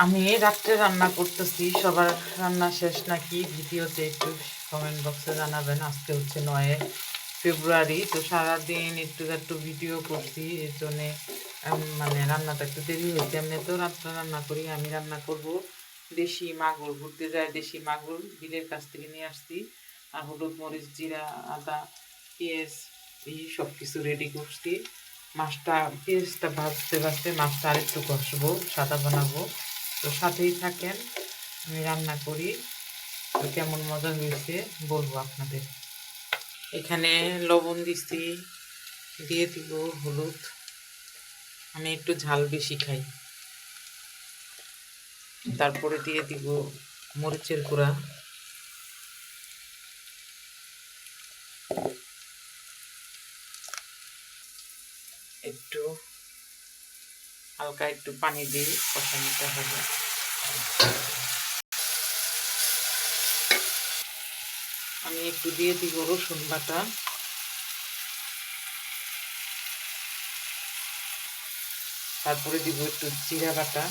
আমি রাত্রে রান্না করতেছি। সবার রান্না শেষ নাকি ভিডিওতে একটু কমেন্ট বক্সে জানাবেন। আজকে হচ্ছে 9 ফেব্রুয়ারি, তো সারাদিন একটু ভিডিও করছি, এর জন্যে মানে রান্নাটা একটু দেরি হয়েছে। এমনি তো রাত্রে রান্না করি। আমি রান্না করব দেশি মাগুর, ঘুরতে যায় দেশি মাগুর বিলের কাছ থেকে নিয়ে আসছি। আর হলুদ মরিচ জিরা আদা পেঁয়াজ এই সব কিছু রেডি করছি। মাছটা পেঁয়াজটা ভাজতে ভাজতে মাছটা আরেকটু কষবো, সাদা বানাবো। তো সাথেই থাকেন, আমি রান্না করি। তো কেমন মজা হয়েছে বলবো আপনাদের। এখানে লবণ দিচ্ছি, দিয়ে দিব হলুদ। আমি একটু ঝাল বেশি খাই। তারপরে দিয়ে দিব মরিচের গুঁড়া, একটু হালকা একটু পানি দিয়ে কষানোটা হবে। আমি একটু দিয়ে দিব রসুন বাটা, তারপরে দিব একটু জিরা বাটা।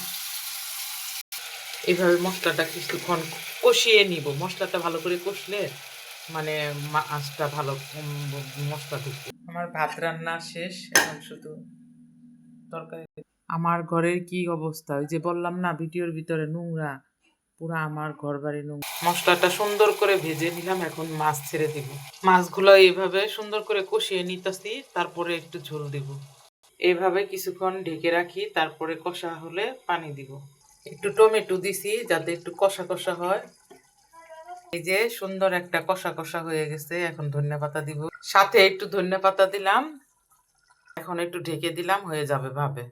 এইভাবে মশলাটা কিছুক্ষণ কষিয়ে নিব। মশলাটা ভালো করে কষলে মানে মাছটা ভালো মশলা ঢুকবে। আমার ভাত রান্না শেষ, এখন শুধু তরকারি। আমার ঘরের কি অবস্থা, ওই যে বললাম না ভিডিওর ভিতরে নোংরা, পুরো আমার ঘর বাড়ি নোংরা। মশলাটা সুন্দর করে ভেজে নিলাম, এখন মাছ ছেড়ে দিব। মাছগুলো এইভাবে সুন্দর করে কষিয়ে নিতেছি, তারপরে একটু ঝোল দিব। এইভাবে কিছুক্ষণ ঢেকে রাখি, তারপরে কষা হলে পানি দিব। একটু টমেটো দিছি যাতে একটু কষা কষা হয়। এই যে সুন্দর একটা কষা কষা হয়ে গেছে, এখন ধনিয়া দিব, সাথে একটু ধনিয়া পাতা দিলাম। এখন একটু ঢেকে দিলাম, হয়ে যাবে ভাবে।